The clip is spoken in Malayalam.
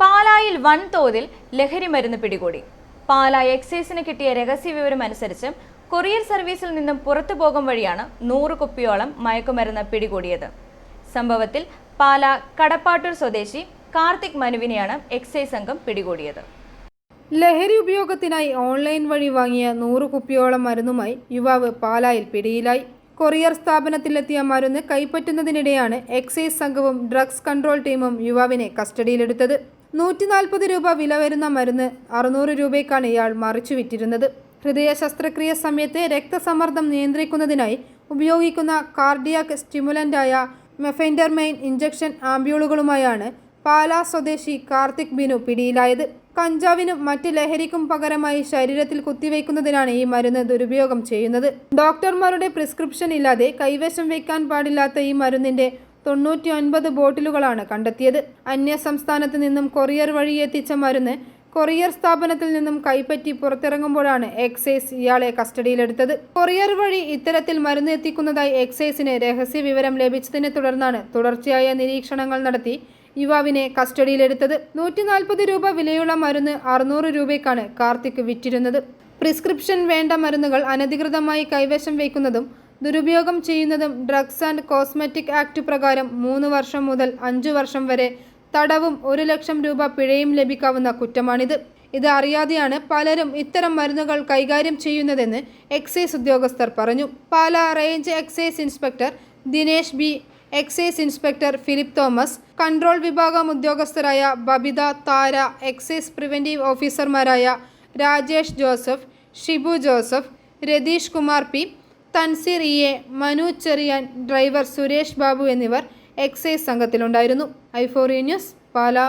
പാലായിൽ വൻതോതിൽ ലഹരിമരുന്ന് പിടികൂടി. പാലാ എക്സൈസിന് കിട്ടിയ രഹസ്യവിവരം അനുസരിച്ച് കൊറിയർ സർവീസിൽ നിന്നും പുറത്തു പോകും വഴിയാണ് 100 കുപ്പിയോളം മയക്കുമരുന്ന് പിടികൂടിയത്. സംഭവത്തിൽ പാലാ കടപ്പാട്ടൂർ സ്വദേശി കാർത്തിക് മനുവിനെയാണ് എക്സൈസ് സംഘം പിടികൂടിയത്. ലഹരി ഉപയോഗത്തിനായി ഓൺലൈൻ വഴി വാങ്ങിയ 100 കുപ്പിയോളം മരുന്നുമായി യുവാവ് പാലായിൽ പിടിയിലായി. കൊറിയർ സ്ഥാപനത്തിലെത്തിയ മരുന്ന് കൈപ്പറ്റുന്നതിനിടെയാണ് എക്സൈസ് സംഘവും ഡ്രഗ്സ് കൺട്രോൾ ടീമും യുവാവിനെ കസ്റ്റഡിയിലെടുത്തത്. 140 രൂപ വില വരുന്ന മരുന്ന് 600 രൂപയ്ക്കാണ് ഇയാൾ മറിച്ചുവിറ്റിരുന്നത്. ഹൃദയ ശസ്ത്രക്രിയ സമയത്ത് രക്തസമ്മർദ്ദം നിയന്ത്രിക്കുന്നതിനായി ഉപയോഗിക്കുന്ന കാർഡിയാക് സ്റ്റിമുലന്റായ മെഫെൻഡർമൈൻ ഇഞ്ചക്ഷൻ ആംപ്യൂളുകളുമായാണ് പാലാ സ്വദേശി കാർത്തിക് ബിനു പിടിയിലായത്. കഞ്ചാവിനും മറ്റ് ലഹരിക്കും പകരമായി ശരീരത്തിൽ കുത്തിവയ്ക്കുന്നതിനാണ് ഈ മരുന്ന് ദുരുപയോഗം ചെയ്യുന്നത്. ഡോക്ടർമാരുടെ പ്രിസ്ക്രിപ്ഷൻ ഇല്ലാതെ കൈവശം വയ്ക്കാൻ പാടില്ലാത്ത ഈ മരുന്നിന്റെ 99 ബോട്ടിലുകളാണ് കണ്ടെത്തിയത്. അന്യ സംസ്ഥാനത്ത് നിന്നും കൊറിയർ വഴി എത്തിച്ച മരുന്ന് കൊറിയർ സ്ഥാപനത്തിൽ നിന്നും കൈപ്പറ്റി പുറത്തിറങ്ങുമ്പോഴാണ് എക്സൈസ് ഇയാളെ കസ്റ്റഡിയിലെടുത്തത്. കൊറിയർ വഴി ഇത്തരത്തിൽ മരുന്ന് എത്തിക്കുന്നതായി എക്സൈസിന് രഹസ്യ വിവരം ലഭിച്ചതിനെ തുടർന്നാണ് തുടർച്ചയായ നിരീക്ഷണങ്ങൾ നടത്തി യുവാവിനെ കസ്റ്റഡിയിലെടുത്തത്. 140 രൂപ വിലയുള്ള മരുന്ന് 600 രൂപയ്ക്കാണ് കാർത്തിക് വിറ്റിരുന്നത്. പ്രിസ്ക്രിപ്ഷൻ വേണ്ട മരുന്നുകൾ അനധികൃതമായി കൈവശം വയ്ക്കുന്നതും ദുരുപയോഗം ചെയ്യുന്നതും ഡ്രഗ്സ് ആൻഡ് കോസ്മെറ്റിക് ആക്ട് പ്രകാരം 3 വർഷം മുതൽ 5 വർഷം വരെ തടവും 1 ലക്ഷം രൂപ പിഴയും ലഭിക്കാവുന്ന കുറ്റമാണിത്. ഇത് അറിയാതെയാണ് പലരും ഇത്തരം മരുന്നുകൾ കൈകാര്യം ചെയ്യുന്നതെന്ന് എക്സൈസ് ഉദ്യോഗസ്ഥർ പറഞ്ഞു. Pala range excise inspector Dinesh B, excise inspector Philip Thomas, control വിഭാഗം ഉദ്യോഗസ്ഥരായ ബബിത, താര, എക്സൈസ് പ്രിവന്റീവ് ഓഫീസർമാരായ Rajesh Joseph, Shibu Joseph, Ratheesh Kumar P, Thanseer E, Manu Cherian, driver Suresh Babu എന്നിവർ എക്സൈസ് സംഘത്തിലുണ്ടായിരുന്നു. i4 news, Pala.